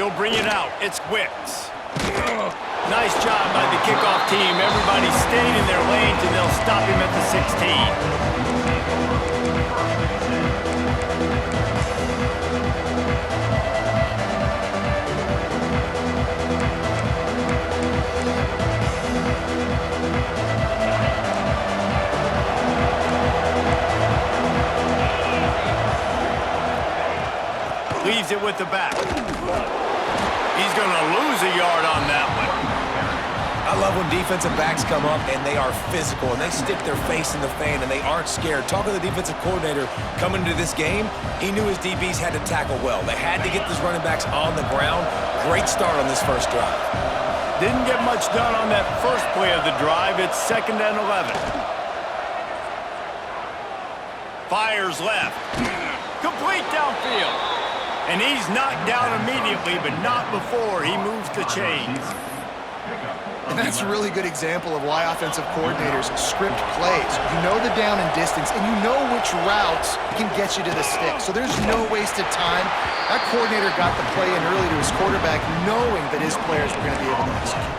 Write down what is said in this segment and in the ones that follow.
He'll bring it out. It's Wicks. Nice job by the kickoff team. Everybody stayed in their lanes, and they'll stop him at the 16. Leaves it with the back. He's going to lose a yard on that one. I love when defensive backs come up and they are physical and they stick their face in the fan and they aren't scared. Talking to the defensive coordinator coming into this game, he knew his DBs had to tackle well. They had to get these running backs on the ground. Great start on this first drive. Didn't get much done on that first play of the drive. It's 2nd and 11. Fires left. Complete downfield. And he's knocked down immediately, but not before he moves the chains. And that's a really good example of why offensive coordinators script plays. You know the down and distance, and you know which routes can get you to the stick. So there's no wasted time. That coordinator got the play in early to his quarterback, knowing that his players were going to be able to execute.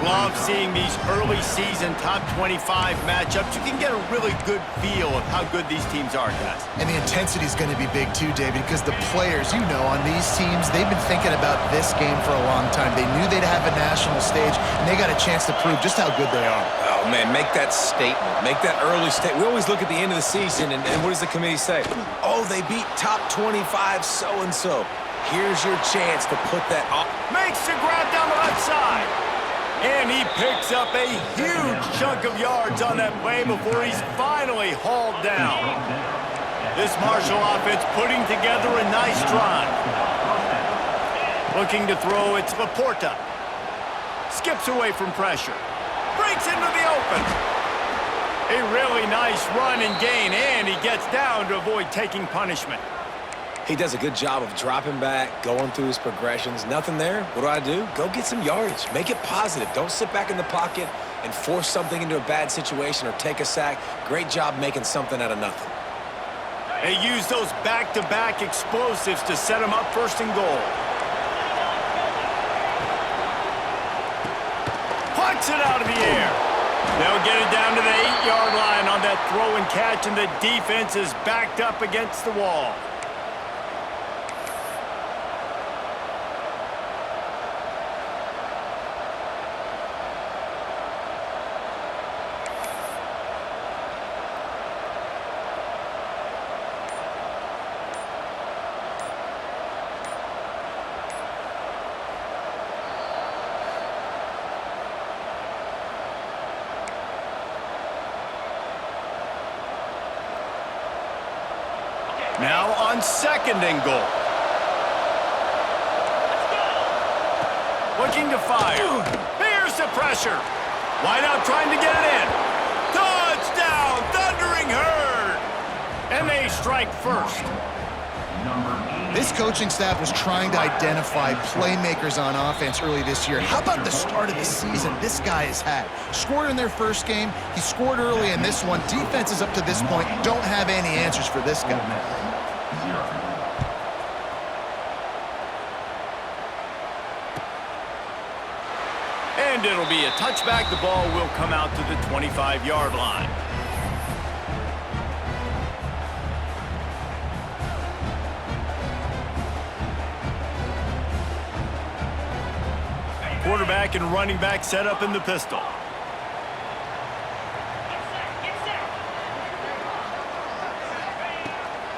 Love seeing these early season top 25 matchups. You can get a really good feel of how good these teams are, guys. And the intensity is going to be big too, David, because the players, you know, on these teams, they've been thinking about this game for a long time. They knew they'd have a national stage, and they got a chance to prove just how good they are. Oh, man, make that statement. Make that early statement. We always look at the end of the season, and what does the committee say? Oh, they beat top 25 so-and-so. Here's your chance to put that on. Makes the grab down the left side. And he picks up a huge chunk of yards on that play before he's finally hauled down. This Marshall offense putting together a nice drive. Looking to throw, it's Laporta. Skips away from pressure. Breaks into the open. A really nice run and gain, and he gets down to avoid taking punishment. He does a good job of dropping back, going through his progressions. Nothing there. What do? Go get some yardage. Make it positive. Don't sit back in the pocket and force something into a bad situation or take a sack. Great job making something out of nothing. They use those back-to-back explosives to set them up 1st and goal. Pucks it out of the air. They'll get it down to the 8-yard line on that throw and catch, and the defense is backed up against the wall. Now on 2nd and goal. Looking to fire. Here's the pressure. Wide out trying to get it in. Touchdown, Thundering Herd. And they strike first. This coaching staff was trying to identify playmakers on offense early this year. How about the start of the season this guy has had? Scored in their first game. He scored early in this one. Defenses up to this point don't have any answers for this guy. And it'll be a touchback. The ball will come out to the 25-yard line. Quarterback and running back set up in the pistol.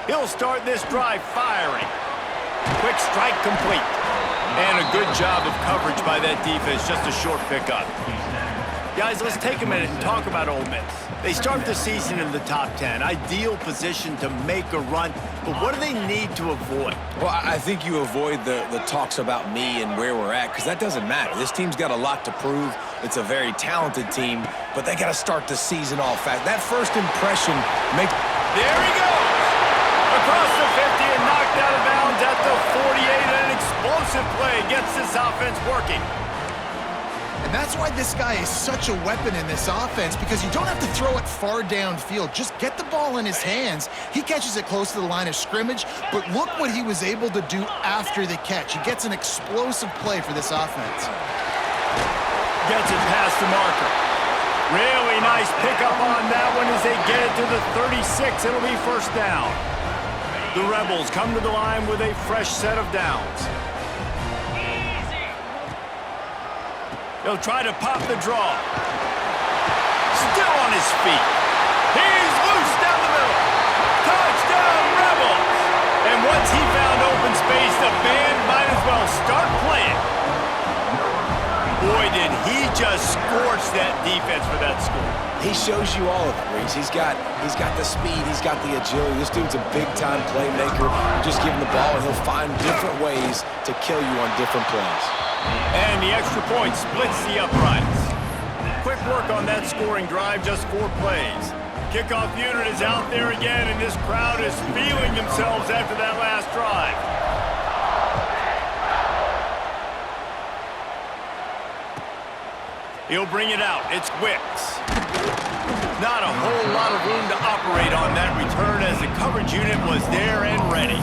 He'll start this drive firing. Quick strike complete. And a good job of coverage by that defense, just a short pickup. Guys, let's take a minute and talk about Ole Miss. They start the season in the top 10. Ideal position to make a run, but what do they need to avoid? Well, I think you avoid the talks about me and where we're at, because that doesn't matter. This team's got a lot to prove. It's a very talented team, but they got to start the season off fast. That first impression make... There he goes! Across the 50 and knocked out of bounds at the 48. An explosive play gets this offense working. And And that's why this guy is such a weapon in this offense, because you don't have to throw it far downfield. Just get the ball in his hands. He catches it close to the line of scrimmage, but look what he was able to do after the catch. He gets an explosive play for this offense. Gets it past the marker. Really nice pickup on that one as they get it to the 36. It'll be first down. The Rebels come to the line with a fresh set of downs. He'll try to pop the draw. Still on his feet. He's loose down the middle. Touchdown, Rebels! And once he found open space, the band might as well start playing. Boy, did he just scorch that defense for that score. He shows you all of it, Reese. He's got the speed, he's got the agility. This dude's a big-time playmaker. You just give him the ball, and he'll find different ways to kill you on different plays. And the extra point splits the uprights. Quick work on that scoring drive, just 4 plays. Kickoff unit is out there again, and this crowd is feeling themselves after that last drive. He'll bring it out. It's Wicks. Not a whole lot of room to operate on that return as the coverage unit was there and ready.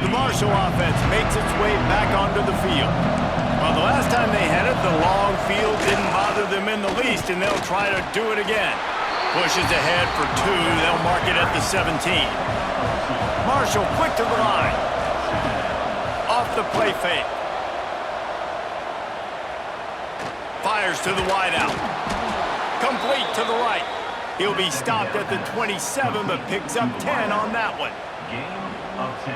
The Marshall offense makes its way back onto the field. Well, the last time they had it, the long field didn't bother them in the least, and they'll try to do it again. Pushes ahead for 2. They'll mark it at the 17. Marshall quick to the line. Off the play fake. Fires to the wideout. Complete to the right. He'll be stopped at the 27, but picks up 10 on that one.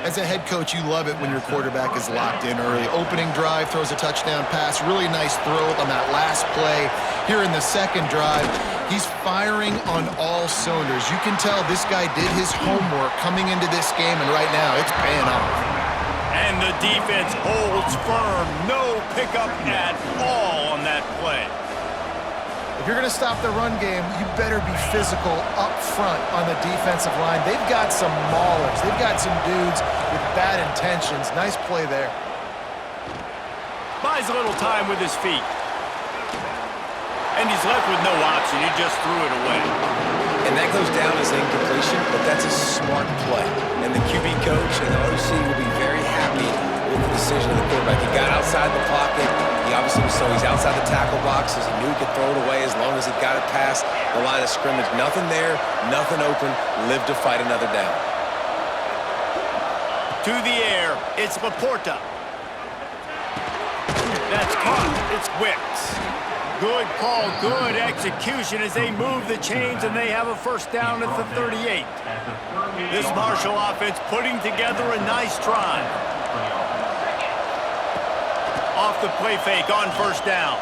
As a head coach, you love it when your quarterback is locked in early. Opening drive, throws a touchdown pass. Really nice throw on that last play. Here in the second drive, he's firing on all cylinders. You can tell this guy did his homework coming into this game, and right now it's paying off. And the defense holds firm. No pickup at all on that play. If you're going to stop the run game, you better be physical up front on the defensive line. They've got some maulers. They've got some dudes with bad intentions. Nice play there. Buys a little time with his feet. And he's left with no option. He just threw it away. And that goes down as incompletion, but that's a smart play. And the QB coach and the OC will be very happy with the decision of the quarterback. He got outside the pocket. He obviously was so he's outside the tackle boxes. He knew he could throw it away as long as he got it past the line of scrimmage. Nothing there, nothing open. Live to fight another down. To the air, it's Laporta. That's caught. It's Wicks. Good call, good execution as they move the chains and they have a first down at the 38. This Marshall offense putting together a nice drive. Off the play fake on first down.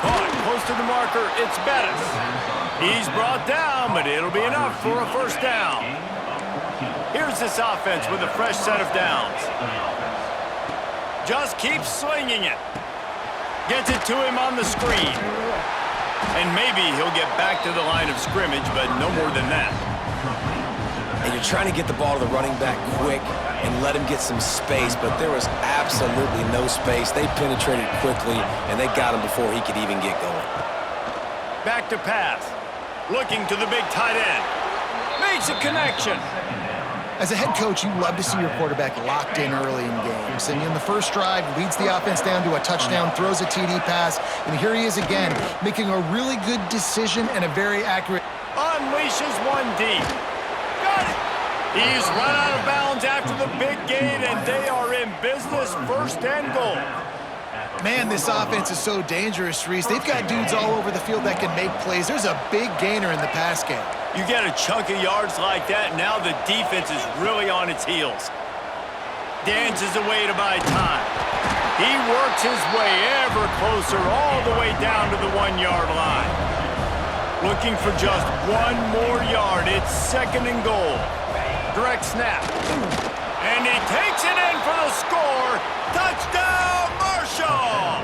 Caught close to the marker, it's Bettis. He's brought down, but it'll be enough for a first down. Here's this offense with a fresh set of downs. Just keeps slinging it. Gets it to him on the screen. And maybe he'll get back to the line of scrimmage, but no more than that. And you're trying to get the ball to the running back quick and let him get some space, but there was absolutely no space. They penetrated quickly, and they got him before he could even get going. Back to pass. Looking to the big tight end. Makes a connection. As a head coach, you love to see your quarterback locked in early in games. And in the first drive, leads the offense down to a touchdown, throws a TD pass, and here he is again, making a really good decision and a very accurate... Unleashes one deep. Got it. He's run out of bounds after the big gain, and they are in business, first and goal. Man, this offense is so dangerous, Reese. They've got dudes all over the field that can make plays. There's a big gainer in the pass game. You get a chunk of yards like that, now the defense is really on its heels. Dances away to buy time. He works his way ever closer all the way down to the 1-yard line. Looking for just one more yard. It's second and goal. Direct snap. And he takes it in for the score. Touchdown, Marshall!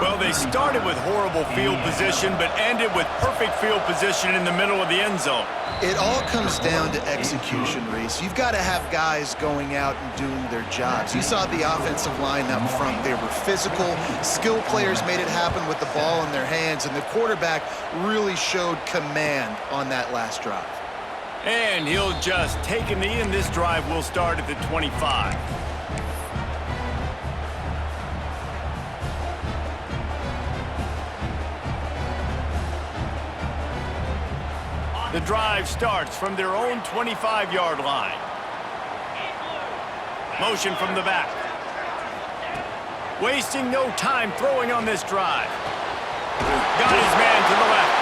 Well, they started with horrible field position, but ended with perfect field position in the middle of the end zone. It all comes down to execution, Reese. You've got to have guys going out and doing their jobs. You saw the offensive line up front. They were physical. Skill players made it happen with the ball in their hands, and the quarterback really showed command on that last drive. And he'll just take a knee, and this drive will start at the 25. The drive starts from their own 25-yard line. Motion from the back. Wasting no time throwing on this drive. Got his man to the left.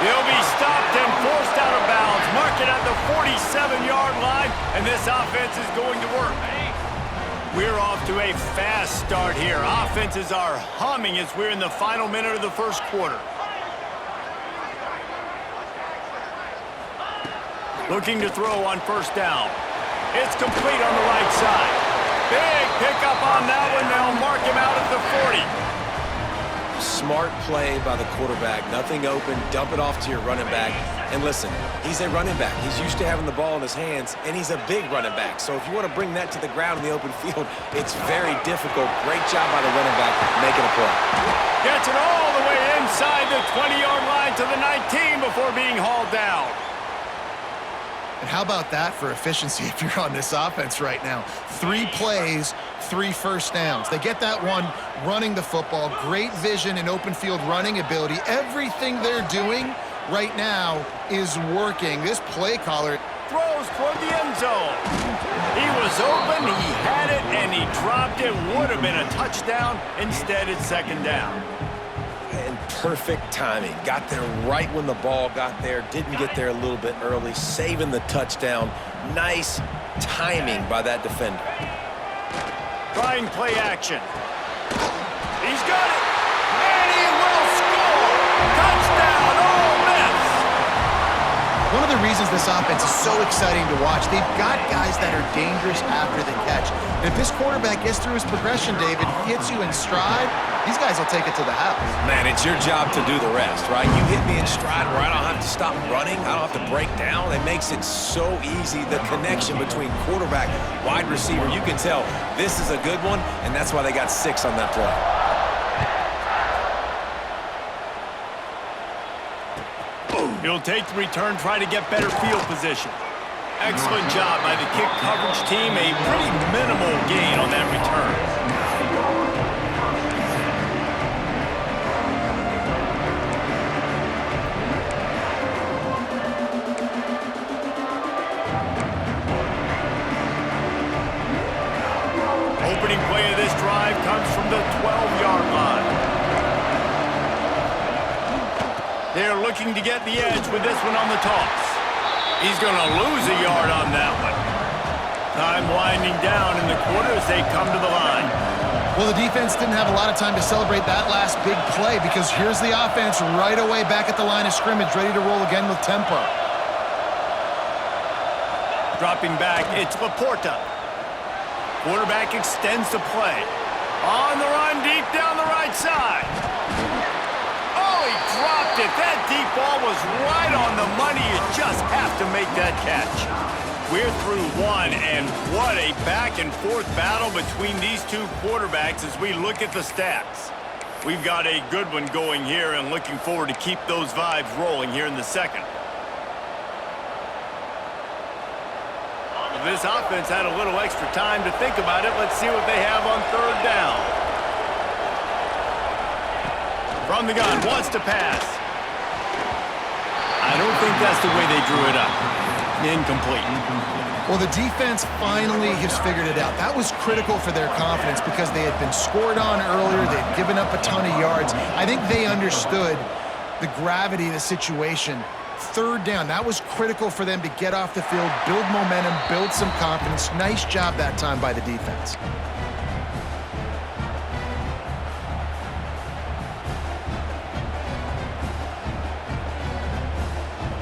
He'll be stopped and forced out of bounds. Mark it at the 47-yard line, and this offense is going to work. We're off to a fast start here. Offenses are humming as we're in the final minute of the first quarter. Looking to throw on first down. It's complete on the right side. Big pickup on that one. They'll mark him out at the 40. Smart play by the quarterback. Nothing open. Dump it off to your running back. And listen, he's a running back. He's used to having the ball in his hands, and he's a big running back. So if you want to bring that to the ground in the open field, it's very difficult. Great job by the running back making a play. Gets it all the way inside the 20-yard line to the 19 before being hauled down. And how about that for efficiency if you're on this offense right now? 3 plays, 3 first downs. They get that one running the football. Great vision and open field running ability. Everything they're doing right now is working. This play caller Throws toward the end zone. He was open, he had it, and he dropped it. Would have been a touchdown. Instead, it's second down. And perfect timing. Got there right when the ball got there. Didn't get there a little bit early. Saving the touchdown. Nice timing by that defender. Trying play action. He's got it. And he will score. Touchdown, Ole Miss. One of the reasons this offense is so exciting to watch, they've got guys that are dangerous after the catch. And if this quarterback gets through his progression, David, hits you in stride, these guys will take it to the house. Man, it's your job to do the rest, right? You hit me in stride where I don't have to stop running. I don't have to break down. It makes it so easy. The connection between quarterback, wide receiver, you can tell this is a good one, and that's why they got 6 on that play. He'll take the return, try to get better field position. Excellent job by the kick coverage team. A pretty minimal gain on that return. Opening play of this drive comes from the 12-yard line. They're looking to get the edge with this one on the toss. He's going to lose a yard on that one. Time winding down in the quarter as they come to the line. Well, the defense didn't have a lot of time to celebrate that last big play because here's the offense right away back at the line of scrimmage, ready to roll again with tempo. Dropping back, it's Laporta. Quarterback extends the play. On the run, deep down the right side. Oh, he dropped it. That deep ball was right on the money. You just have to make that catch. We're through one, and what a back-and-forth battle between these two quarterbacks as we look at the stats. We've got a good one going here and looking forward to keep those vibes rolling here in the second. If this offense had a little extra time to think about it, let's see what they have on third down. From the gun, wants to pass. I don't think that's the way they drew it up. Incomplete. Well, the defense finally has figured it out. That was critical for their confidence because they had been scored on earlier. They had given up a ton of yards. I think they understood the gravity of the situation. Third down, that was critical for them to get off the field, build momentum, build some confidence. Nice job that time by the defense.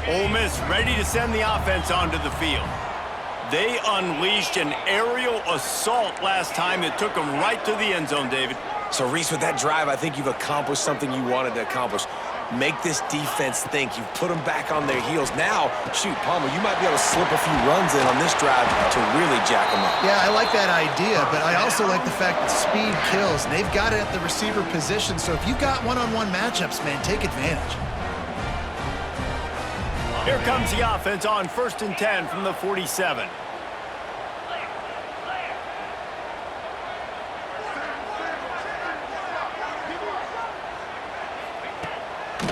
Ole Miss ready to send the offense onto the field. They unleashed an aerial assault last time that took them right to the end zone, David. So, Reese, with that drive, I think you've accomplished something you wanted to accomplish. Make this defense think. You've put them back on their heels. Now, shoot, Palmer, you might be able to slip a few runs in on this drive to really jack them up. Yeah, I like that idea, but I also like the fact that speed kills, and they've got it at the receiver position. So if you've got one-on-one matchups, man, take advantage. Here comes the offense on 1st and 10 from the 47.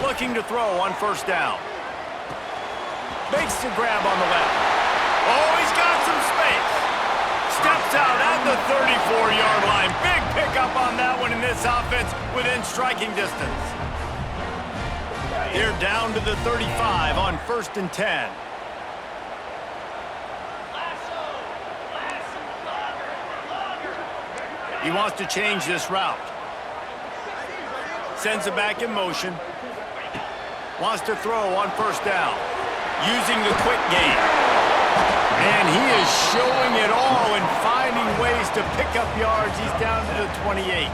Looking to throw on 1st down. Makes the grab on the left. Oh, he's got some space. Steps out at the 34-yard line. Big pickup on that one in this offense within striking distance. They're down to the 35 on 1st and 10. He wants to change this route. Sends it back in motion. Wants to throw on 1st down. Using the quick game. And he is showing it all and finding ways to pick up yards. He's down to the 28.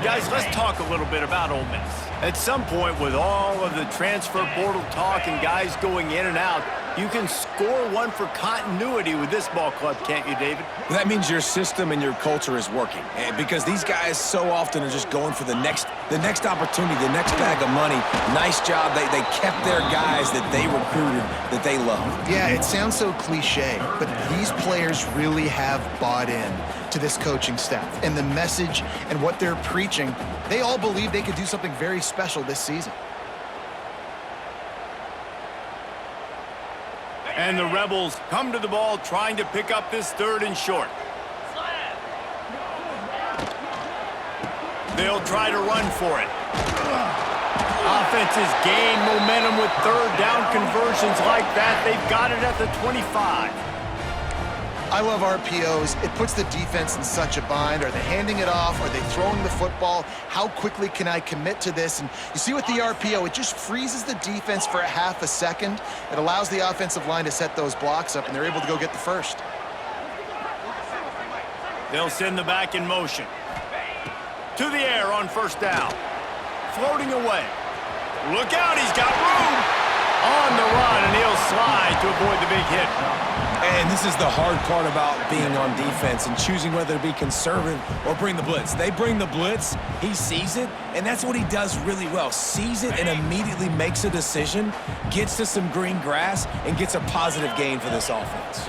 Guys, let's talk a little bit about Ole Miss. At some point, with all of the transfer portal talk and guys going in and out, you can score one for continuity with this ball club, can't you, David? That means your system and your culture is working. Because these guys so often are just going for the next opportunity, the next bag of money. Nice job. They kept their guys that they recruited, that they love. Yeah, it sounds so cliche, but these players really have bought in to this coaching staff. And the message and what they're preaching, they all believe they could do something very special this season. And the Rebels come to the ball trying to pick up this 3rd and short. They'll try to run for it. Offenses gain momentum with 3rd down conversions like that. They've got it at the 25. I love RPOs. It puts the defense in such a bind. Are they handing it off? Are they throwing the football? How quickly can I commit to this? And you see with the RPO, it just freezes the defense for a half a second. It allows the offensive line to set those blocks up, and they're able to go get the first. They'll send the back in motion. To the air on 1st down. Floating away. Look out, he's got room. On the run, and he'll slide to avoid the big hit. And this is the hard part about being on defense and choosing whether to be conservative or bring the blitz. They bring the blitz, he sees it, and that's what he does really well. Sees it and immediately makes a decision, gets to some green grass, and gets a positive gain for this offense.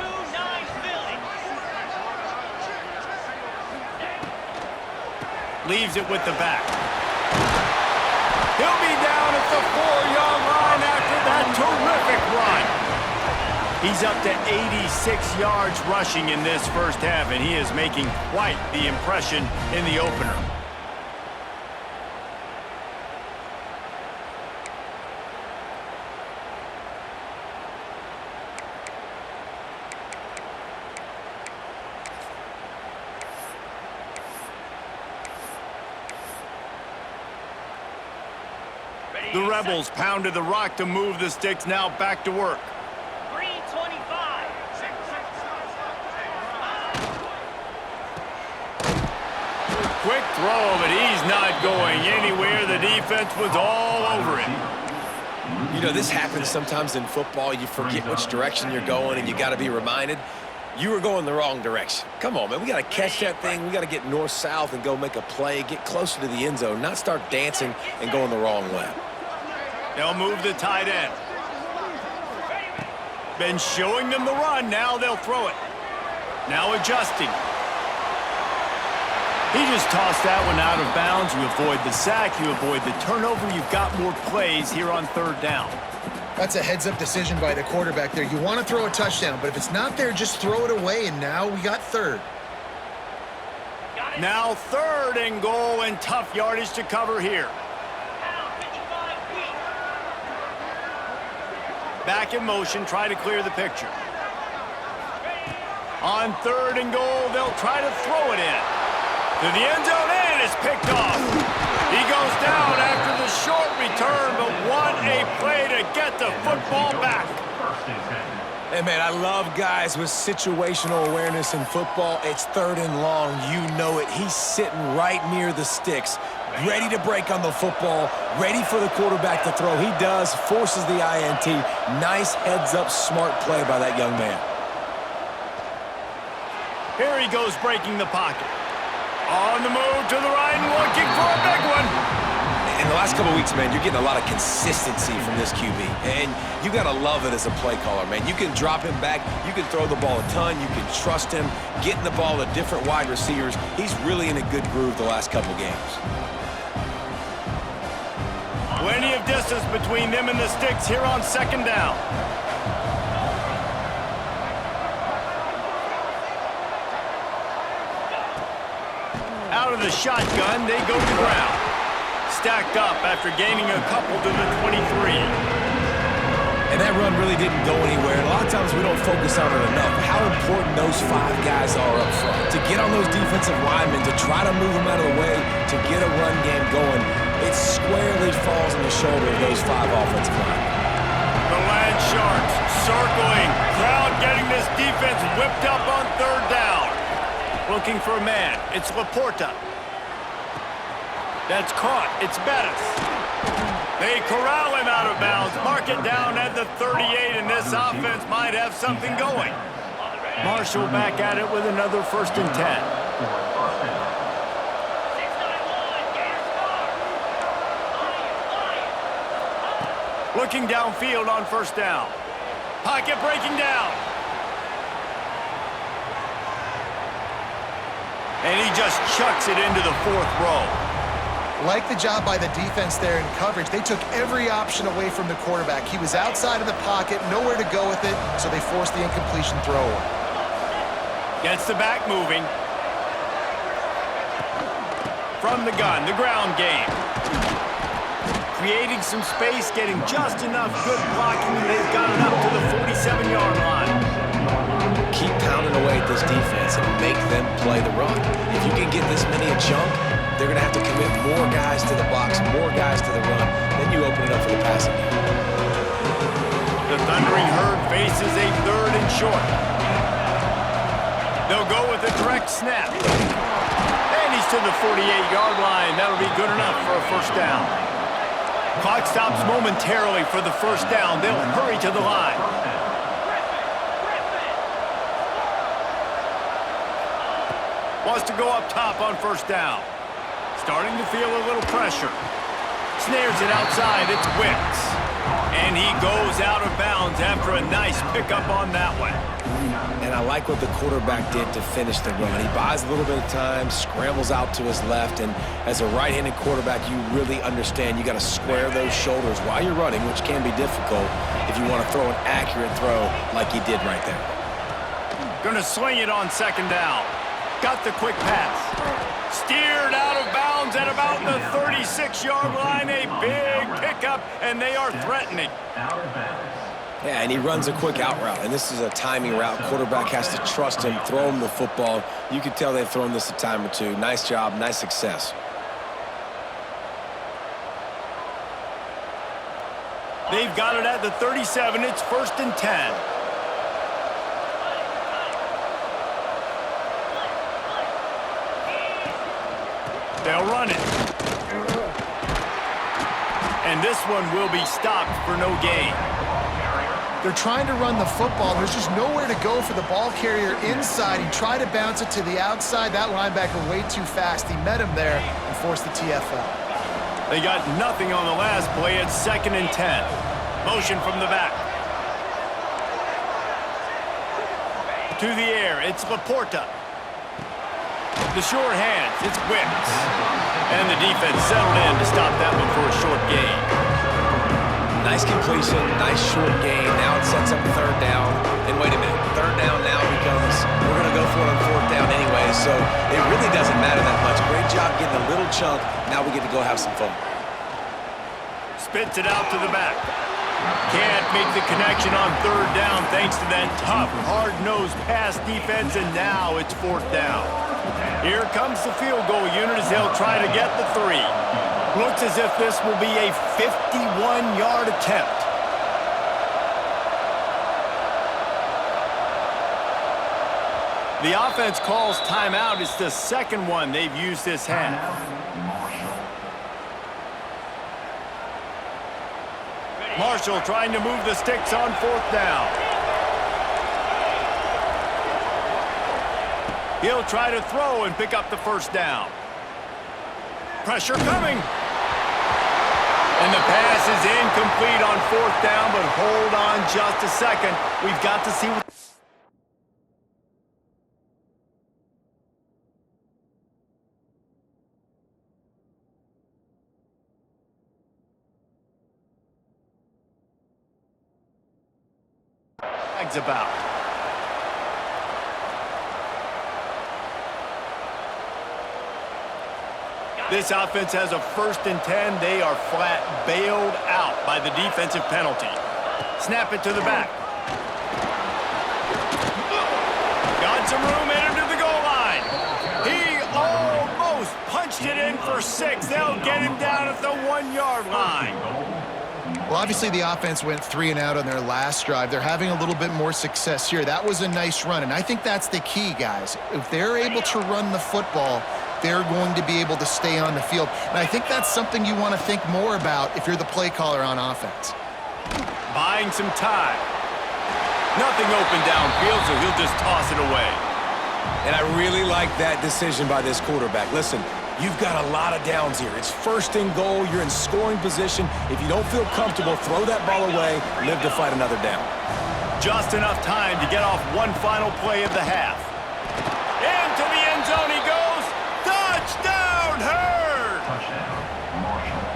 Leaves it with the back. He'll be down at the 4-yard line after that terrific run. He's up to 86 yards rushing in this 1st half, and he is making quite the impression in the opener. The Rebels pounded the rock to move the sticks, now back to work. Quick throw, but he's not going anywhere. The defense was all over him. You know, this happens sometimes in football. You forget which direction you're going, and you got to be reminded you were going the wrong direction. Come on, man. We got to catch that thing. We got to get north-south and go make a play, get closer to the end zone, not start dancing and going the wrong way. They'll move the tight end. Been showing them the run. Now they'll throw it. Now adjusting. He just tossed that one out of bounds. You avoid the sack. You avoid the turnover. You've got more plays here on 3rd down. That's a heads-up decision by the quarterback there. You want to throw a touchdown, but if it's not there, just throw it away, and now we got 3rd. Now 3rd and goal, and tough yardage to cover here. Back in motion, try to clear the picture. On 3rd and goal, they'll try to throw it in. To the end zone, and it's picked off. He goes down after the short return, but what a play to get the football back. Hey, man, I love guys with situational awareness in football. It's 3rd and long. You know it. He's sitting right near the sticks, ready to break on the football, ready for the quarterback to throw. He does, forces the INT. Nice heads-up, smart play by that young man. Here he goes breaking the pocket. On the move to the right and looking for a big one. In the last couple of weeks, man, you're getting a lot of consistency from this QB. And you got to love it as a play caller, man. You can drop him back. You can throw the ball a ton. You can trust him, getting the ball to different wide receivers. He's really in a good groove the last couple games. Plenty of distance between them and the sticks here on 2nd down. Out of the shotgun, they go to the ground. Stacked up after gaining a couple to the 23. And that run really didn't go anywhere. And a lot of times we don't focus on it enough. How important those 5 guys are up front. To get on those defensive linemen, to try to move them out of the way, to get a run game going, it squarely falls on the shoulder of those 5 offensive linemen. The Land Sharks circling. Crowd getting this defense whipped up on 3rd down. Looking for a man. It's Laporta. That's caught. It's Bettis. They corral him out of bounds. Mark it down at the 38, and this offense might have something going. Marshall back at it with another 1st and 10. Looking downfield on 1st down. Pocket breaking down. And he just chucks it into the 4th row. Like the job by the defense there in coverage. They took every option away from the quarterback. He was outside of the pocket, nowhere to go with it, so they forced the incompletion throw. Gets the back moving. From the gun, the ground game. Creating some space, getting just enough good blocking, and they've got it up to the 47-yard line. Keep pounding away at this defense and make them play the run. If you can get this many a chunk, they're going to have to commit more guys to the box, more guys to the run. Then you open it up for the passing game. The Thundering Herd faces a 3rd and short. They'll go with a direct snap. And he's to the 48-yard line. That'll be good enough for a 1st down. Clock stops momentarily for the 1st down. They'll hurry to the line. Wants to go up top on 1st down. Starting to feel a little pressure. Snares it outside. It's Wicks. And he goes out of bounds after a nice pickup on that one. And I like what the quarterback did to finish the run. He buys a little bit of time, scrambles out to his left, and as a right-handed quarterback, you really understand you got to square those shoulders while you're running, which can be difficult if you want to throw an accurate throw like he did right there. Gonna swing it on 2nd down. Got the quick pass. Steered out of bounds at about the 36-yard line. A big pickup, and they are threatening. Yeah, and he runs a quick out route, and this is a timing route. Quarterback has to trust him, throw him the football. You can tell they've thrown this a time or two. Nice job, nice success. They've got it at the 37. It's 1st and 10. They'll run it. And this one will be stopped for no gain. They're trying to run the football. There's just nowhere to go for the ball carrier inside. He tried to bounce it to the outside. That linebacker way too fast. He met him there and forced the TFL. They got nothing on the last play. It's 2nd and 10. Motion from the back. To the air. It's Laporta. The short hands. It's Wicks. And the defense settled in to stop that one for a short gain. Nice completion, nice short gain. Now it sets up 3rd down. And wait a minute, 3rd down now becomes, we're going to go for it on 4th down anyway, so it really doesn't matter that much. Great job getting a little chunk. Now we get to go have some fun. Spits it out to the back. Can't make the connection on 3rd down thanks to that tough, hard-nosed pass defense, and now it's 4th down. Here comes the field goal unit as they'll try to get the 3. Looks as if this will be a 51-yard attempt. The offense calls timeout. It's the second one they've used this half. Marshall trying to move the sticks on 4th down. He'll try to throw and pick up the 1st down. Pressure coming. And the pass is incomplete on 4th down, but hold on just a second. We've got to see what... about. This offense has a 1st and 10. They are flat bailed out by the defensive penalty. Snap it to the back. Got some room, entered to the goal line. He almost punched it in for 6. They'll get him down at the 1-yard line. Well, obviously the offense went 3 and out on their last drive. They're having a little bit more success here. That was a nice run, and I think that's the key, guys. If they're able to run the football, they're going to be able to stay on the field. And I think that's something you want to think more about if you're the play caller on offense. Buying some time. Nothing open downfield, so he'll just toss it away. And I really like that decision by this quarterback. Listen, you've got a lot of downs here. It's 1st and goal. You're in scoring position. If you don't feel comfortable, throw that ball away. Live to fight another down. Just enough time to get off one final play of the half. Into the end zone he goes. Touchdown, Hurd!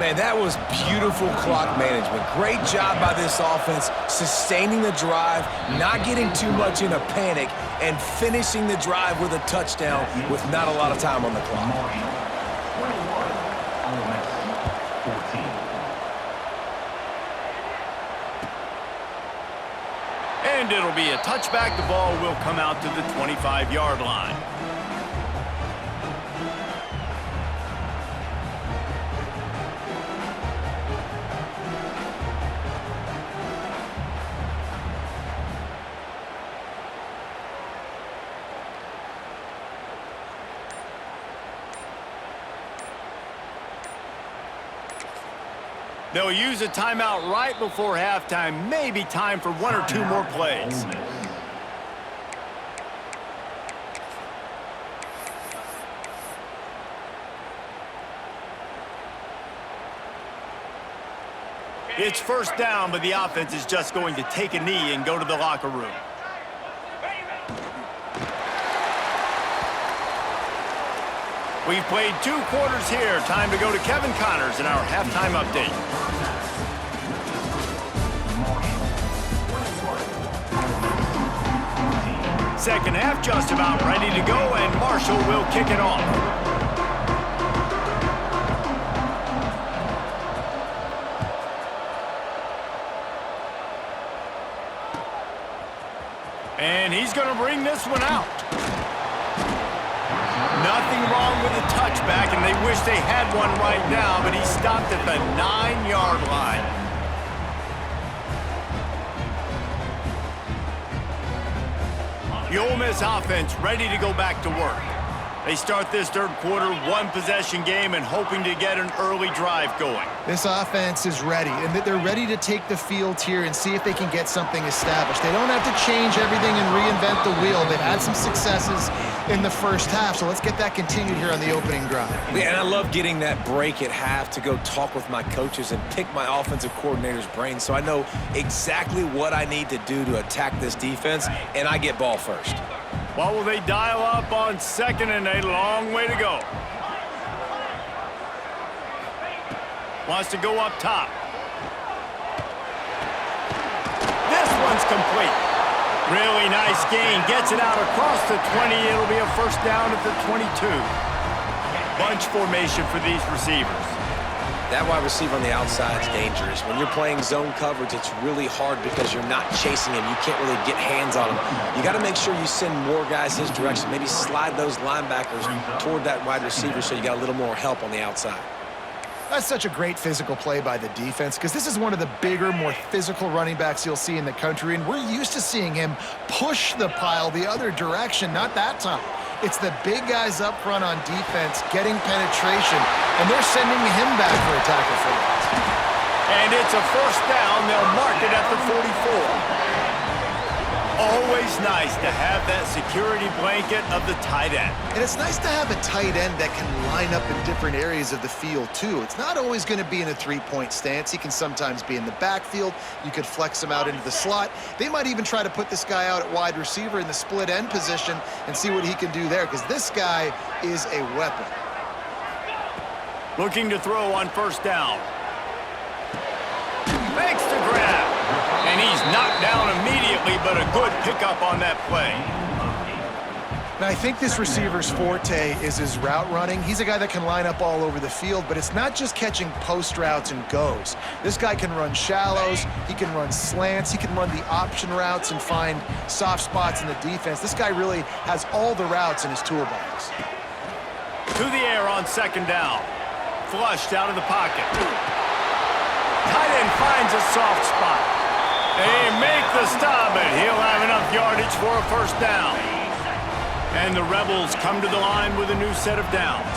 Man, that was beautiful clock management. Great job by this offense, sustaining the drive, not getting too much in a panic, and finishing the drive with a touchdown with not a lot of time on the clock. And it'll be a touchback. The ball will come out to the 25-yard line. They'll use a timeout right before halftime. Maybe time for 1 or 2 more plays. It's 1st down, but the offense is just going to take a knee and go to the locker room. We've played 2 quarters here. Time to go to Kevin Connors in our halftime update. Second half just about ready to go, and Marshall will kick it off. And he's going to bring this one out. Nothing wrong with the touchback, and they wish they had one right now, but he stopped at the 9-yard line. The Ole Miss offense ready to go back to work. They start this 3rd quarter 1-possession game and hoping to get an early drive going. This offense is ready, and they're ready to take the field here and see if they can get something established. They don't have to change everything and reinvent the wheel. They've had some successes in the 1st half, so let's get that continued here on the opening drive. Yeah, and I love getting that break at half to go talk with my coaches and pick my offensive coordinator's brain so I know exactly what I need to do to attack this defense, and I get ball first. What will they dial up on 2nd and a long way to go? Wants to go up top. This one's complete. Really nice gain. Gets it out across the 20. It'll be a 1st down at the 22. Bunch formation for these receivers. That wide receiver on the outside is dangerous. When you're playing zone coverage, it's really hard because you're not chasing him. You can't really get hands on him. You got to make sure you send more guys his direction. Maybe slide those linebackers toward that wide receiver so you got a little more help on the outside. That's such a great physical play by the defense because this is one of the bigger, more physical running backs you'll see in the country, and we're used to seeing him push the pile the other direction, not that time. It's the big guys up front on defense getting penetration, and they're sending him back for a tackle for loss. And it's a first down. They'll mark it at the 44. Always nice to have that security blanket of the tight end. And it's nice to have a tight end that can line up in different areas of the field, too. It's not always going to be in a three-point stance. He can sometimes be in the backfield. You could flex him out into the slot. They might even try to put this guy out at wide receiver in the split end position and see what he can do there, because this guy is a weapon. Looking to throw on first down. Makes the grab. And he's knocked down immediately, but a good pickup on that play. Now, I think this receiver's forte is his route running. He's a guy that can line up all over the field, but it's not just catching post routes and goes. This guy can run shallows, he can run slants, he can run the option routes and find soft spots in the defense. This guy really has all the routes in his toolbox. To the air on second down. Flushed out of the pocket. Tight end finds a soft spot. They make the stop, but he'll have enough yardage for a first down. And the Rebels come to the line with a new set of downs.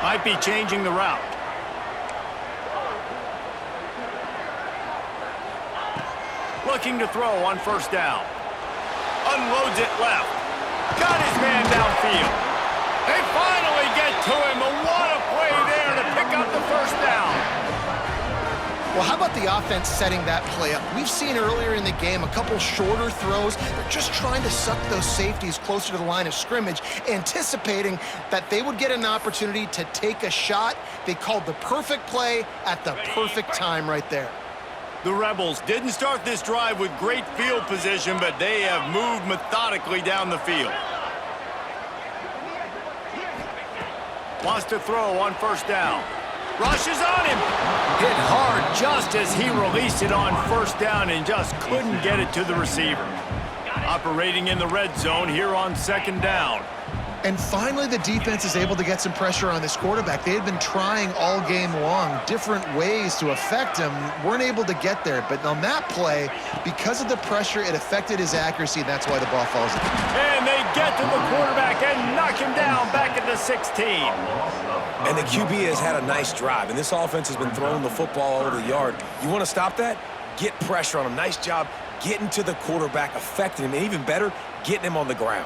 Might be changing the route. Looking to throw on first down. Unloads it left. Got his man downfield. They finally get to him, but what a play there to pick up the first down. Well, how about the offense setting that play up? We've seen earlier in the game a couple shorter throws. They're just trying to suck those safeties closer to the line of scrimmage, anticipating that they would get an opportunity to take a shot. They called the perfect play at the perfect time right there. The Rebels didn't start this drive with great field position, but they have moved methodically down the field. Wants to throw on first down. Rushes on him. Hit hard just as he released it on first down and just couldn't get it to the receiver. Operating in the red zone here on second down. And finally, the defense is able to get some pressure on this quarterback. They had been trying all game long different ways to affect him, weren't able to get there. But on that play, because of the pressure, it affected his accuracy, and that's why the ball falls in. And they get to the quarterback and knock him down back at the 16. And the QB has had a nice drive, and this offense has been throwing the football all over the yard. You want to stop that? Get pressure on him. Nice job getting to the quarterback, affecting him, and even better, getting him on the ground.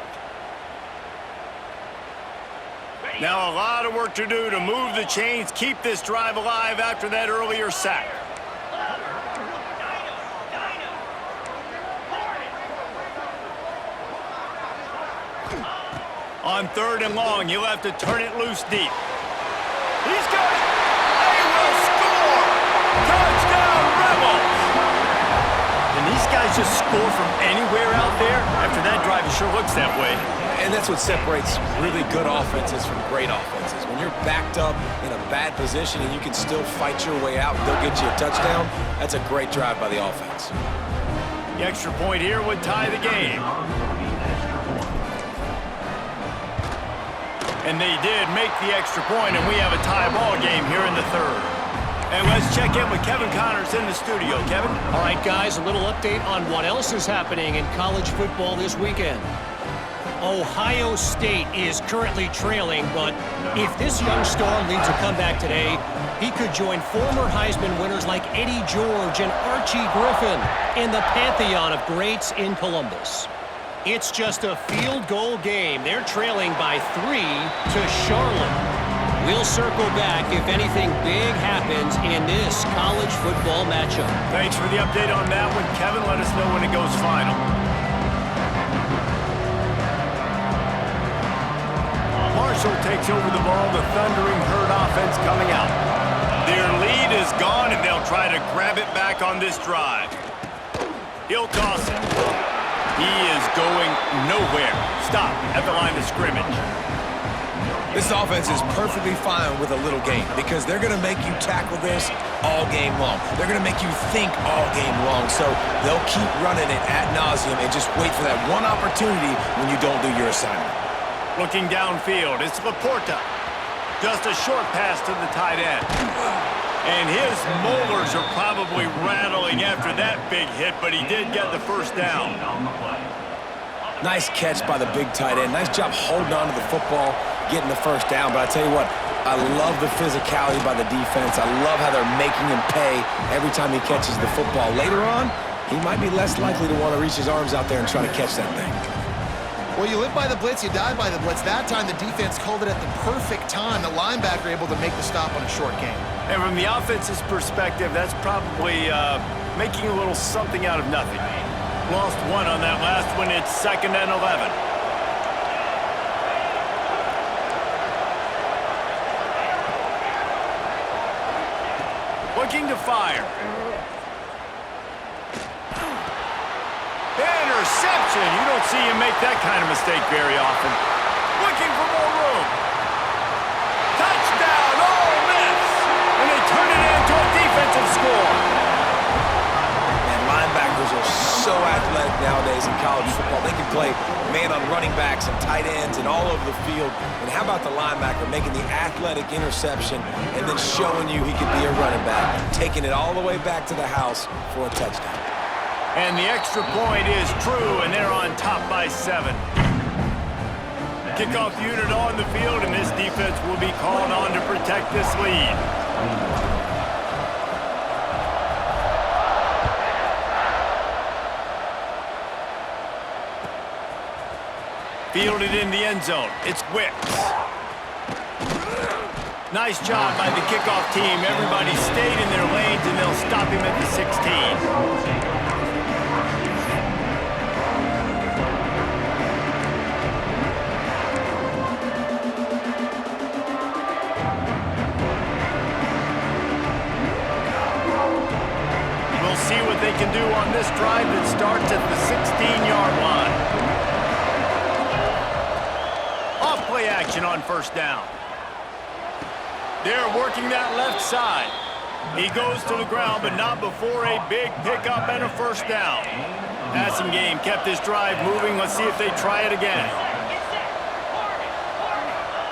Now a lot of work to do to move the chains, keep this drive alive after that earlier sack. On third and long, he'll have to turn it loose deep. He's got it. They will score. Touchdown, Rebels. And these guys just score from anywhere out there? After that drive, it sure looks that way. And that's what separates really good offenses from great offenses. When you're backed up in a bad position and you can still fight your way out and they'll get you a touchdown, that's a great drive by the offense. The extra point here would tie the game. And they did make the extra point, and we have a tie ball game here in the third. And let's check in with Kevin Connors in the studio. Kevin? All right, guys, a little update on what else is happening in college football this weekend. Ohio State is currently trailing, but if this young star leads a comeback today, he could join former Heisman winners like Eddie George and Archie Griffin in the pantheon of greats in Columbus. It's just a field goal game. They're trailing by 3 to Charlotte. We'll circle back if anything big happens in this college football matchup. Thanks for the update on that one, Kevin. Let us know when it goes final. Marshall takes over the ball, the Thundering Herd offense coming out. Their lead is gone, and they'll try to grab it back on this drive. He'll toss it. He is going nowhere. Stop at the line of scrimmage. This offense is perfectly fine with a little game because they're going to make you tackle this all game long. They're going to make you think all game long, so they'll keep running it ad nauseum and just wait for that one opportunity when you don't do your assignment. Looking downfield, it's Laporta. Just a short pass to the tight end. And his molars are probably rattling after that big hit, but he did get the first down. Nice catch by the big tight end. Nice job holding on to the football, getting the first down. But I tell you what, I love the physicality by the defense. I love how they're making him pay every time he catches the football. Later on, he might be less likely to want to reach his arms out there and try to catch that thing. Well, you live by the blitz, you die by the blitz. That time, the defense called it at the perfect time. The linebacker able to make the stop on a short game. And from the offense's perspective, that's probably making a little something out of nothing. Lost one on that last one. It's 2nd and 11. Looking to fire. Interception. You don't see him make that kind of mistake very often. Looking for more room. Touchdown, Ole Miss. And they turn it into a defensive score. And linebackers are so athletic nowadays in college football. They can play man on running backs and tight ends and all over the field. And how about the linebacker making the athletic interception and then showing you he could be a running back, taking it all the way back to the house for a touchdown. And the extra point is true, and they're on top by 7. Kickoff unit on the field, and this defense will be called on to protect this lead. Fielded in the end zone. It's Wicks. Nice job by the kickoff team. Everybody stayed in their lanes, and they'll stop him at the 16. See what they can do on this drive that starts at the 16-yard line. Off play action on first down. They're working that left side. He goes to the ground, but not before a big pickup and a first down. Passing game kept this drive moving. Let's see if they try it again.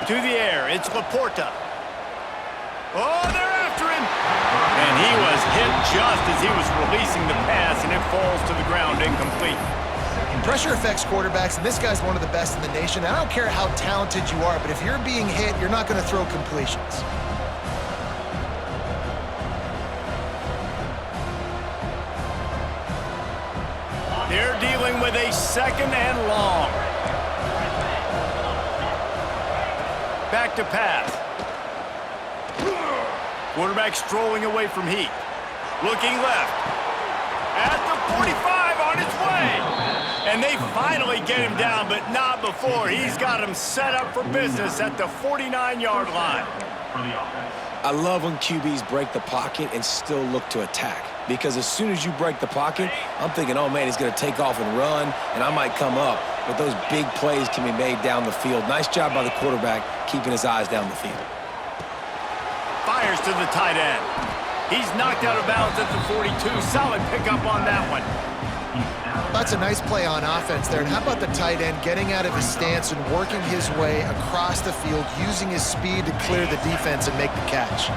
To the air, it's Laporta. Oh, they're after him. And he was hit just as he was releasing the pass, and it falls to the ground incomplete. Pressure affects quarterbacks, and this guy's one of the best in the nation. I don't care how talented you are, but if you're being hit, you're not going to throw completions. They're dealing with a 2nd and long. Back to pass. Quarterback strolling away from heat. Looking left. At the 45 on his way. And they finally get him down, but not before. He's got him set up for business at the 49-yard line. I love when QBs break the pocket and still look to attack. Because as soon as you break the pocket, I'm thinking, oh, man, he's going to take off and run, and I might come up. But those big plays can be made down the field. Nice job by the quarterback keeping his eyes down the field. Fires to the tight end. He's knocked out of bounds at the 42. Solid pickup on that one. That's a nice play on offense there. And how about the tight end getting out of his stance and working his way across the field, using his speed to clear the defense and make the catch.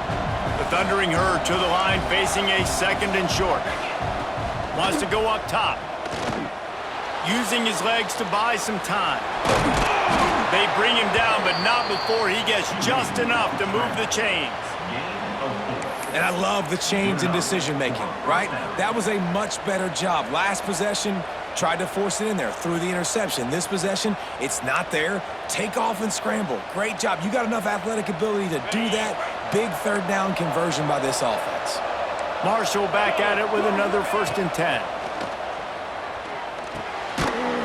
The Thundering Herd to the line, facing a 2nd and short. Wants to go up top. Using his legs to buy some time. They bring him down, but not before he gets just enough to move the chains. And I love the change in decision-making, right? That was a much better job. Last possession, tried to force it in there, threw the interception. This possession, it's not there. Take off and scramble. Great job. You got enough athletic ability to do that. Big 3rd down conversion by this offense. Marshall back at it with another 1st and 10.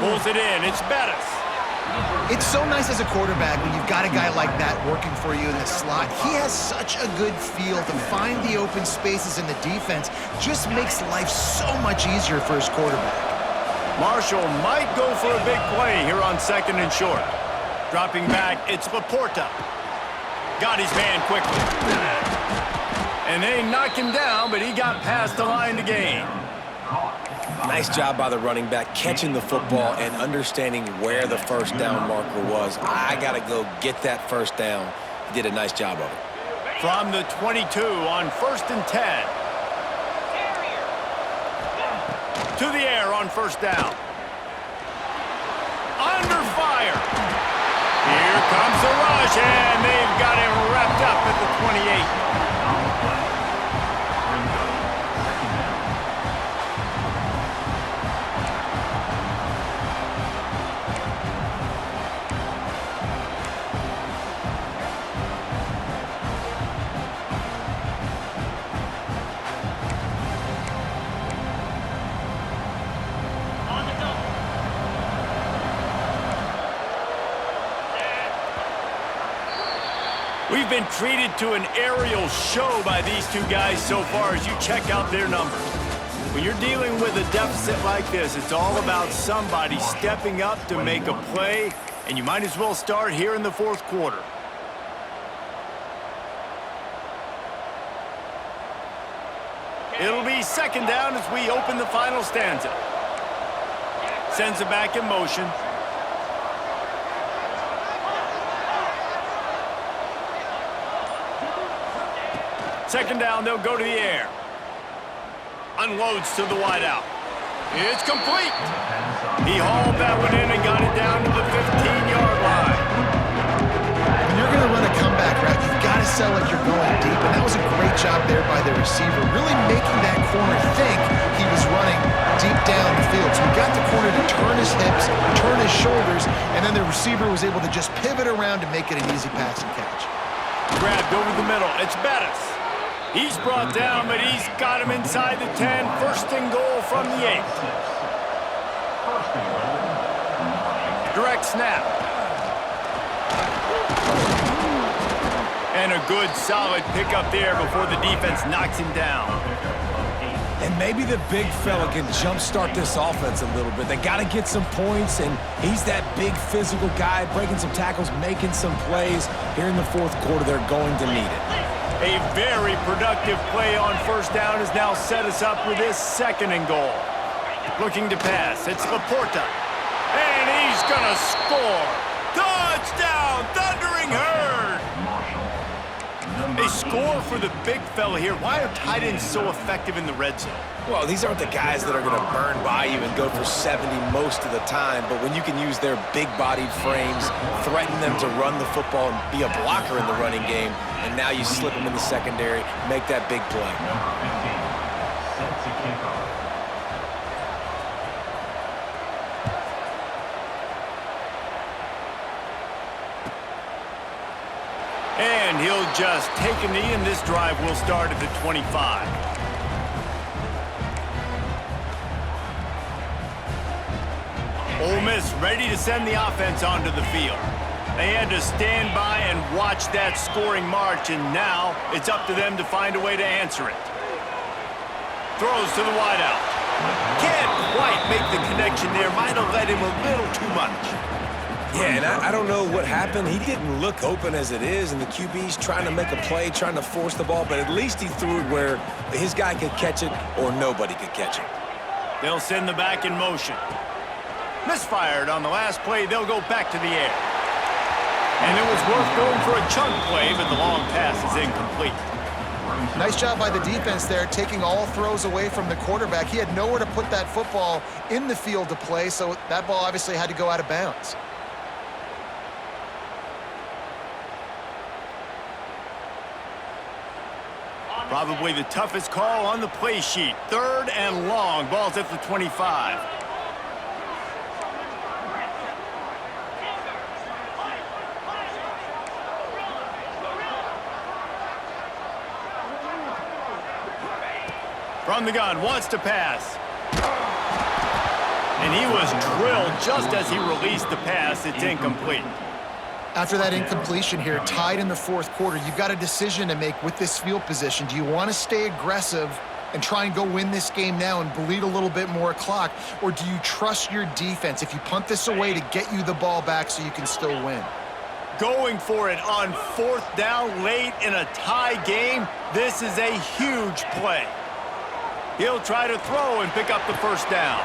Pulls it in. It's Bettis. It's so nice as a quarterback when you've got a guy like that working for you in the slot. He has such a good feel to find the open spaces in the defense. Just makes life so much easier for his quarterback. Marshall might go for a big play here on 2nd and short. Dropping back, it's Laporta. Got his man quickly. And they knock him down, but he got past the line to gain. Nice job by the running back, catching the football and understanding where the 1st down marker was. I got to go get that 1st down. He did a nice job of it. From the 22 on 1st and 10. To the air on 1st down. Under fire. Here comes the rush, and they've got him wrapped up at the 28. We've been treated to an aerial show by these two guys so far as you check out their numbers. When you're dealing with a deficit like this, it's all about somebody stepping up to make a play, and you might as well start here in the 4th quarter. It'll be 2nd down as we open the final stanza. Sends it back in motion. Second down, they'll go to the air. Unloads to the wideout. It's complete. He hauled that one in and got it down to the 15-yard line. When you're going to run a comeback route, you've got to sell like you're going deep, and that was a great job there by the receiver, really making that corner think he was running deep down the field. So we got the corner to turn his hips, turn his shoulders, and then the receiver was able to just pivot around and make it an easy pass and catch. Grabbed over the middle. It's Bettis. He's brought down, but he's got him inside the 10. 1st and goal from the 8. Direct snap. And a good, solid pickup there before the defense knocks him down. And maybe the big fella can jumpstart this offense a little bit. They got to get some points, and he's that big physical guy, breaking some tackles, making some plays. Here in the 4th quarter, they're going to need it. A very productive play on 1st down has now set us up with this 2nd and goal. Looking to pass. It's Laporta. And he's going to score. Touchdown, Thundering Herd. A score for the big fella here. Why are tight ends so effective in the red zone? Well, these aren't the guys that are going to burn by you and go for 70 most of the time, but when you can use their big-bodied frames, threaten them to run the football and be a blocker in the running game, and now you slip them in the secondary, make that big play. And he'll just take a knee, and this drive will start at the 25. Ole Miss ready to send the offense onto the field. They had to stand by and watch that scoring march, and now it's up to them to find a way to answer it. Throws to the wideout. Can't quite make the connection there. Might have let him a little too much. Yeah, and I don't know what happened. He didn't look open as it is, and the QB's trying to make a play, trying to force the ball, but at least he threw it where his guy could catch it or nobody could catch it. They'll send the back in motion. Misfired on the last play. They'll go back to the air. And it was worth going for a chunk play, but the long pass is incomplete. Nice job by the defense there, taking all throws away from the quarterback. He had nowhere to put that football in the field to play, so that ball obviously had to go out of bounds. Probably the toughest call on the play sheet. 3rd and long. Ball's at the 25. From the gun, wants to pass. And he was drilled just as he released the pass. It's incomplete. After that incompletion here, tied in the 4th quarter, you've got a decision to make with this field position. Do you want to stay aggressive and try and go win this game now and bleed a little bit more clock, or do you trust your defense if you punt this away to get you the ball back so you can still win? Going for it on 4th down late in a tie game. This is a huge play. He'll try to throw and pick up the 1st down.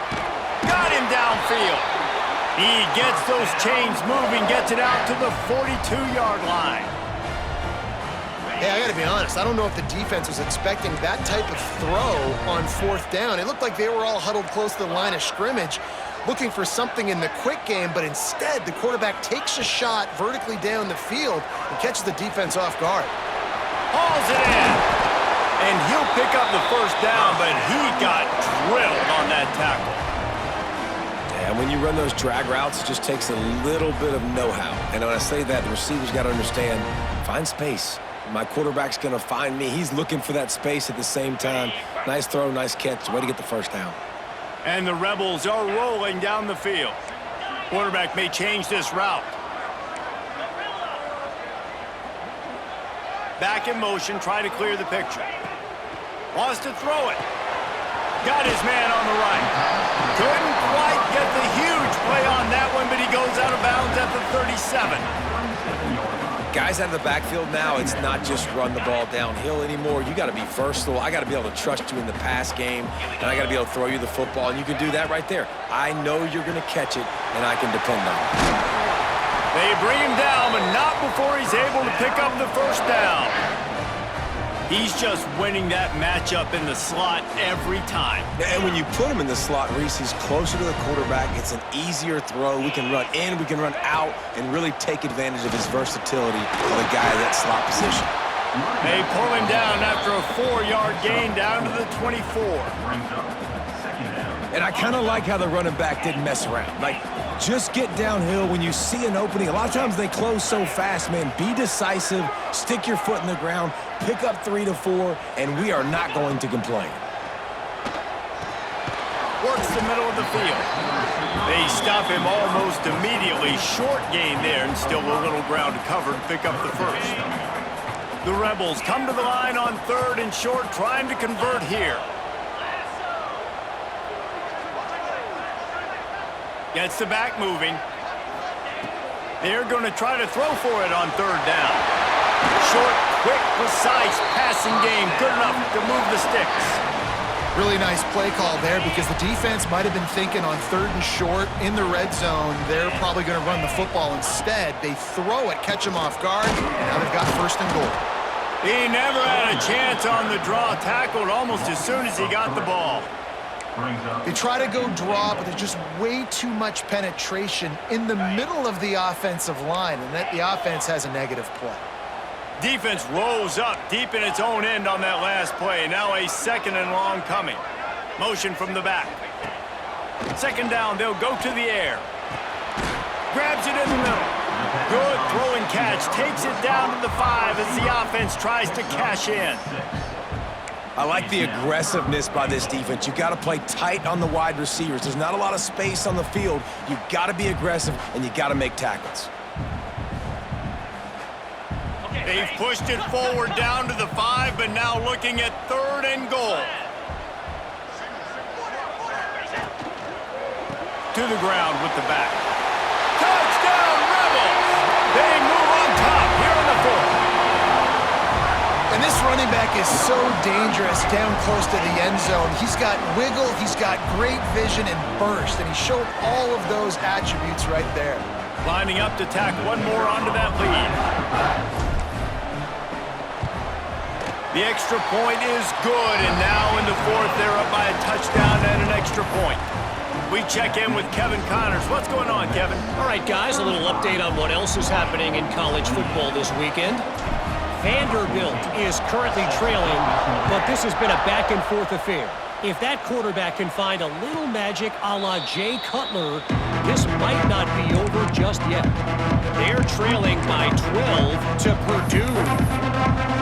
Got him downfield. He gets those chains moving, gets it out to the 42-yard line. Hey, I got to be honest. I don't know if the defense was expecting that type of throw on 4th down. It looked like they were all huddled close to the line of scrimmage, looking for something in the quick game, but instead the quarterback takes a shot vertically down the field and catches the defense off guard. Hauls it in. And he'll pick up the first down, but he got drilled on that tackle. And when you run those drag routes, it just takes a little bit of know-how. And when I say that, the receivers got to understand, find space. My quarterback's going to find me. He's looking for that space at the same time. Nice throw, nice catch. Way to get the first down. And the Rebels are rolling down the field. Quarterback may change this route. Back in motion, try to clear the picture. Wants to throw it. Got his man on the right. Couldn't quite get the huge play on that one, but he goes out of bounds at the 37. Guys out of the backfield now, it's not just run the ball downhill anymore. You got to be versatile. I got to be able to trust you in the pass game, and I got to be able to throw you the football, and you can do that right there. I know you're going to catch it, and I can depend on it. They bring him down, but not before he's able to pick up the first down. He's just winning that matchup in the slot every time. And when you put him in the slot, Reese, he's closer to the quarterback. It's an easier throw. We can run in, we can run out, and really take advantage of his versatility of a guy in that slot position. They pull him down after a 4-yard gain down to the 24. And I kind of like how the running back didn't mess around. Like, just get downhill when you see an opening. A lot of times they close so fast, man. Be decisive, stick your foot in the ground, pick up 3 to 4, and we are not going to complain. Works the middle of the field. They stop him almost immediately. Short gain there, and still a little ground to cover to pick up the first. The Rebels come to the line on 3rd and short, trying to convert here. Gets the back moving. They're going to try to throw for it on 3rd down. Short, quick, precise passing game. Good enough to move the sticks. Really nice play call there because the defense might have been thinking on 3rd and short in the red zone. They're probably going to run the football instead. They throw it, catch him off guard, and now they've got 1st and goal. He never had a chance on the draw. Tackled almost as soon as he got the ball. They try to go draw, but there's just way too much penetration in the middle of the offensive line, and that the offense has a negative play. Defense rolls up deep in its own end on that last play. Now a 2nd and long coming. Motion from the back. 2nd down, they'll go to the air. Grabs it in the middle. Good throw and catch. Takes it down to the 5 as the offense tries to cash in. I like the aggressiveness by this defense. You got to play tight on the wide receivers. There's not a lot of space on the field. You got to be aggressive, and you got to make tackles. They've pushed it forward down to the 5, but now looking at 3rd and goal. To the ground with the back. Touchdown, Rebels! They move on top here in the 4th. And this running back is so dangerous down close to the end zone. He's got wiggle, he's got great vision and burst, and he showed all of those attributes right there. Lining up to tack one more onto that lead. The extra point is good, and now in the 4th, they're up by a touchdown and an extra point. We check in with Kevin Connors. What's going on, Kevin? All right, guys, a little update on what else is happening in college football this weekend. Vanderbilt is currently trailing, but this has been a back-and-forth affair. If that quarterback can find a little magic a la Jay Cutler, this might not be over just yet. They're trailing by 12 to Purdue.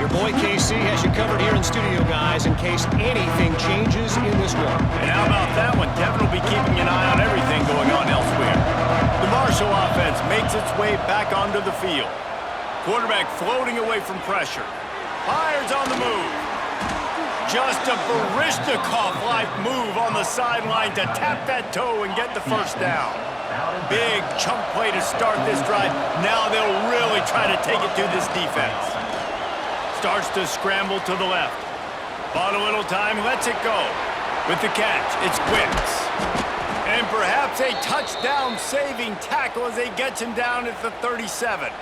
Your boy KC has you covered here in studio, guys, in case anything changes in this one. And how about that one? Kevin will be keeping an eye on everything going on elsewhere. The Marshall offense makes its way back onto the field. Quarterback floating away from pressure. Fires on the move. Just a Baryshnikov-like move on the sideline to tap that toe and get the first down. Big chunk play to start this drive. Now they'll really try to take it to this defense. Starts to scramble to the left. Bought a little time, lets it go. With the catch, it's Wicks. And perhaps a touchdown-saving tackle as they get him down at the 37.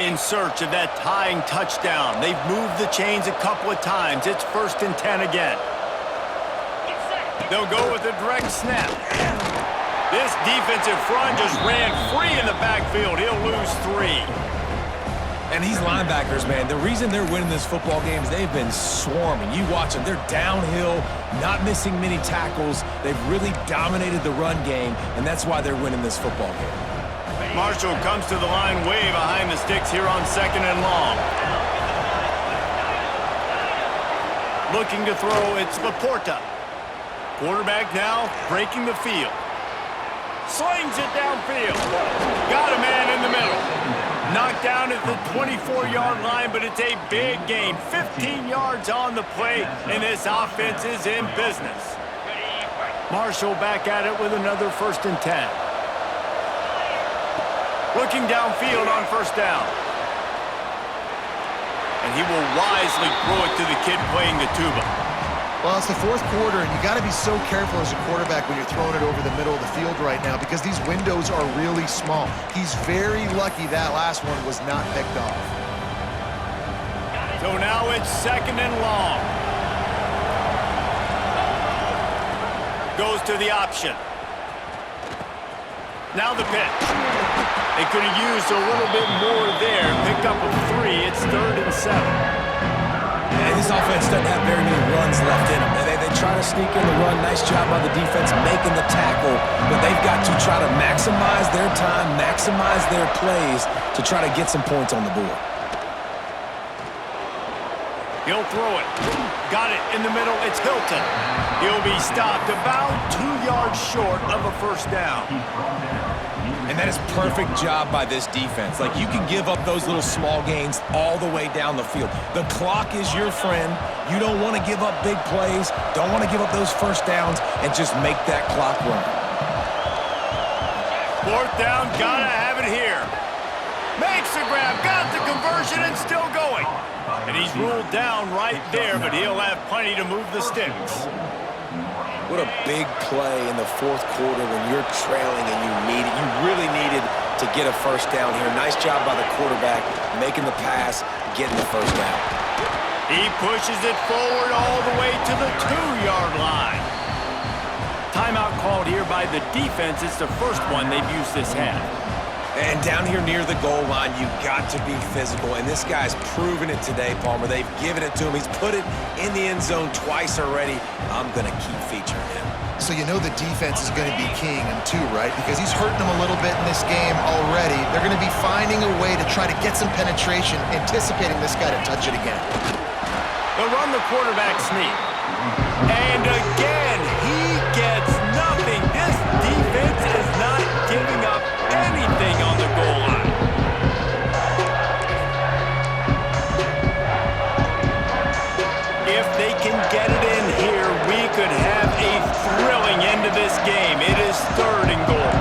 in search of that tying touchdown. They've moved the chains a couple of times. It's 1st and 10 again. They'll go with a direct snap. This defensive front just ran free in the backfield. He'll lose 3. And these linebackers, man, the reason they're winning this football game is they've been swarming. You watch them. They're downhill, not missing many tackles. They've really dominated the run game, and that's why they're winning this football game. Marshall comes to the line way behind the sticks here on 2nd and long. Looking to throw, it's Laporta. Quarterback now breaking the field. Slings it downfield. Got a man in the middle. Knocked down at the 24-yard line, but it's a big gain. 15 yards on the play, and this offense is in business. Marshall back at it with another 1st and 10. Looking downfield on 1st down. And he will wisely throw it to the kid playing the tuba. Well, it's the 4th quarter, and you got to be so careful as a quarterback when you're throwing it over the middle of the field right now because these windows are really small. He's very lucky that last one was not picked off. So now it's 2nd and long. Goes to the option. Now the pitch. They could have used a little bit more there. Picked up a 3. It's 3rd and 7. And this offense doesn't have very many runs left in them. They try to sneak in the run. Nice job by the defense making the tackle. But they've got to try to maximize their time, maximize their plays to try to get some points on the board. He'll throw it. Got it in the middle. It's Hilton. He'll be stopped about 2 yards short of a 1st down. And that is perfect job by this defense. Like, you can give up those little small gains all the way down the field. The clock is your friend. You don't want to give up big plays. Don't want to give up those 1st downs and just make that clock run. 4th down, gotta have it here. Makes the grab, got the conversion, and still going. And he's ruled down right there, but he'll have plenty to move the sticks. What a big play in the 4th quarter when you're trailing and you need it. You really needed to get a 1st down here. Nice job by the quarterback making the pass, getting the 1st down. He pushes it forward all the way to the 2-yard line. Timeout called here by the defense. It's the first one they've used this half. And down here near the goal line, you've got to be physical. And this guy's proven it today, Palmer. They've given it to him. He's put it in the end zone twice already. I'm going to keep featuring him. So you know the defense is going to be keying him too, right? Because he's hurting them a little bit in this game already. They're going to be finding a way to try to get some penetration, anticipating this guy to touch it again. They'll run the quarterback sneak. And again, he gets nothing. This defense is not giving up anything on the goal line. If they can get it in here, we could have a thrilling end to this game. It is 3rd and goal.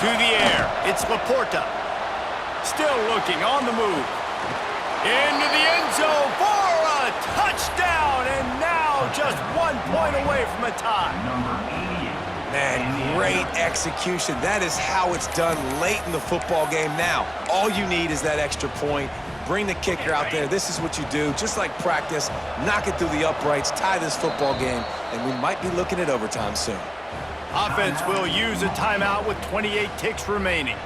To the air, it's Laporta. Still looking, on the move. Into the end zone for a touchdown, and now just 1 point away from a tie. Man, great execution. That is how it's done late in the football game. Now, all you need is that extra point. Bring the kicker out there. This is what you do. Just like practice, knock it through the uprights, tie this football game, and we might be looking at overtime soon. Offense will use a timeout with 28 ticks remaining.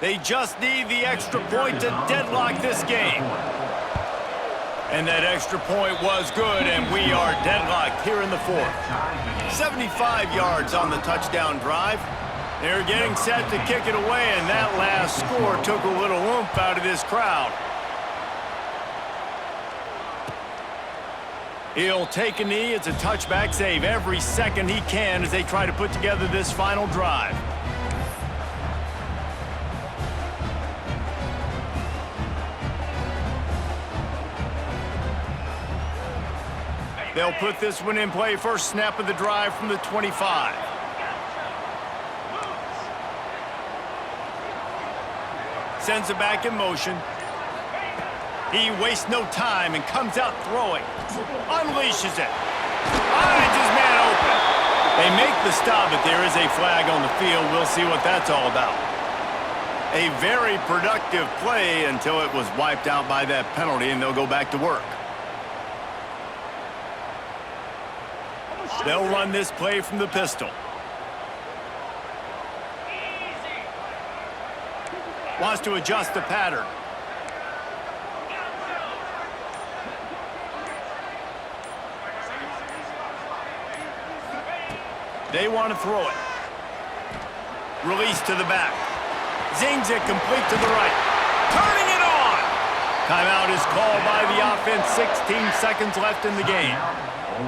They just need the extra point to deadlock this game. And that extra point was good, and we are deadlocked here in the 4th. 75 yards on the touchdown drive. They're getting set to kick it away, and that last score took a little oomph out of this crowd. He'll take a knee. It's a touchback save every second he can as they try to put together this final drive. They'll put this one in play. First snap of the drive from the 25. Sends it back in motion. He wastes no time and comes out throwing. Unleashes it. Finds his man open. They make the stop, but there is a flag on the field. We'll see what that's all about. A very productive play until it was wiped out by that penalty, and they'll go back to work. They'll run this play from the pistol. Wants to adjust the pattern. They want to throw it. Release to the back. Zings it complete to the right. Turning it on! Timeout is called by the offense. 16 seconds left in the game.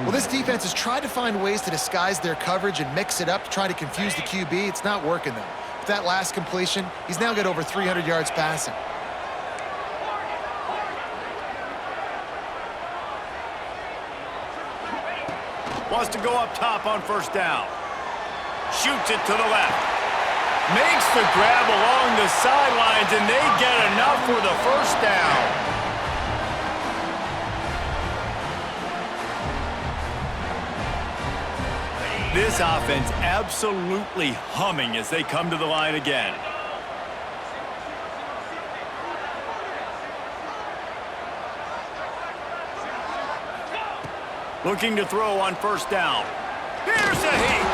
Well, this defense has tried to find ways to disguise their coverage and mix it up to try to confuse the QB. It's not working, though. With that last completion, he's now got over 300 yards passing. Wants to go up top on first down. Shoots it to the left. Makes the grab along the sidelines, and they get enough for the first down. This offense absolutely humming as they come to the line again. Looking to throw on first down. Here's a heat.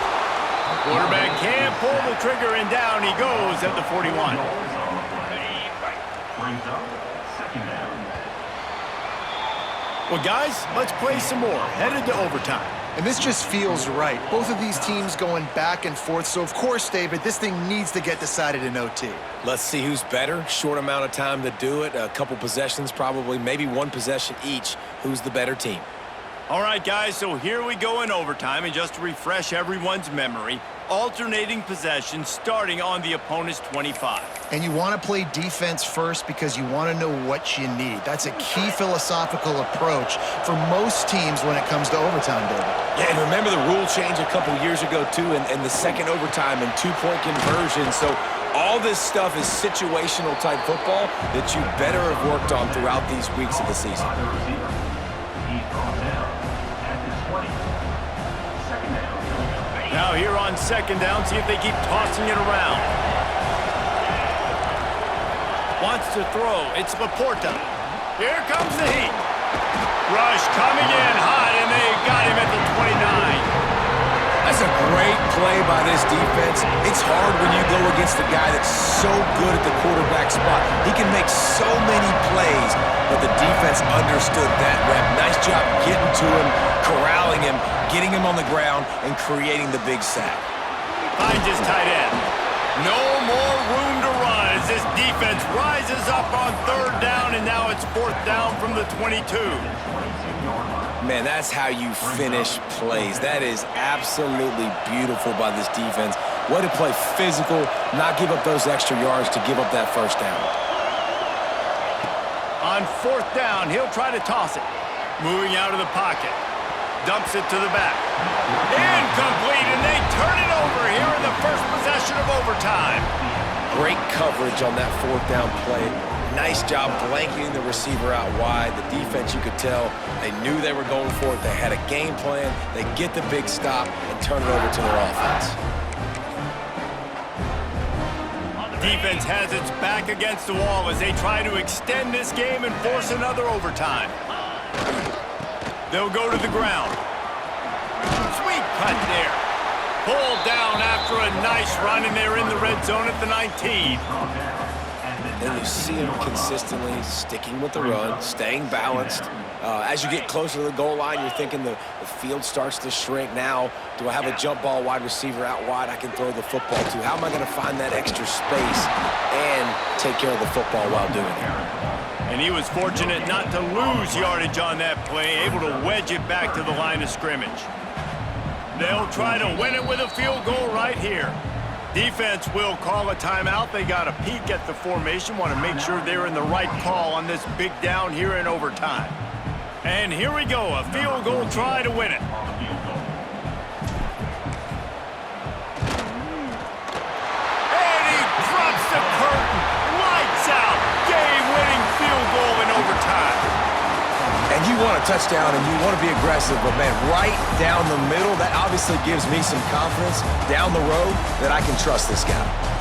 Quarterback can't pull the trigger, and down he goes at the 41. Well, guys, let's play some more. Headed to overtime. And this just feels right. Both of these teams going back and forth. So, of course, David, this thing needs to get decided in OT. Let's see who's better. Short amount of time to do it. A couple possessions probably, maybe one possession each. Who's the better team? All right, guys, so here we go in overtime. And just to refresh everyone's memory, alternating possessions starting on the opponent's 25. And you want to play defense first because you want to know what you need. That's a key philosophical approach for most teams when it comes to overtime, David. Yeah, and remember the rule change a couple years ago, too, and the second overtime and two-point conversion. So all this stuff is situational type football that you better have worked on throughout these weeks of the season. Now here on second down, see if they keep tossing it around. Wants to throw. It's Laporta. Here comes the heat. Rush coming in hot, and they got him at the 29. That's a great play by this defense. It's hard when you go against a guy that's so good at the quarterback spot. He can make so many plays, but the defense understood that rep. Nice job getting to him, corralling him, getting him on the ground, and creating the big sack. Finds his tight end. No more room to run as this defense rises up on third down, and now it's fourth down from the 22. Man, that's how you finish plays. That is absolutely beautiful by this defense. Way to play physical, not give up those extra yards to give up that first down. On fourth down, he'll try to toss it. Moving out of the pocket. Dumps it to the back. Incomplete, and they turn it over here in the first possession of overtime. Great coverage on that fourth down play. Nice job blanketing the receiver out wide. The defense, you could tell, they knew they were going for it. They had a game plan. They get the big stop and turn it over to their offense. Defense has its back against the wall as they try to extend this game and force another overtime. They'll go to the ground. Sweet cut there. Pulled down after a nice run, and they're in the red zone at the 19. And you see him consistently sticking with the run, staying balanced. As you get closer to the goal line, you're thinking the field starts to shrink. Now, do I have a jump ball wide receiver out wide I can throw the football to? How am I going to find that extra space and take care of the football while doing it? And he was fortunate not to lose yardage on that play, able to wedge it back to the line of scrimmage. They'll try to win it with a field goal right here. Defense will call a timeout. They got a peek at the formation, want to make sure they're in the right call on this big down here in overtime. And here we go, a field goal try to win it. And he drops the curtain. Lights out. a touchdown and you want to be aggressive, but, man, right down the middle, that obviously gives me some confidence down the road that I can trust this guy.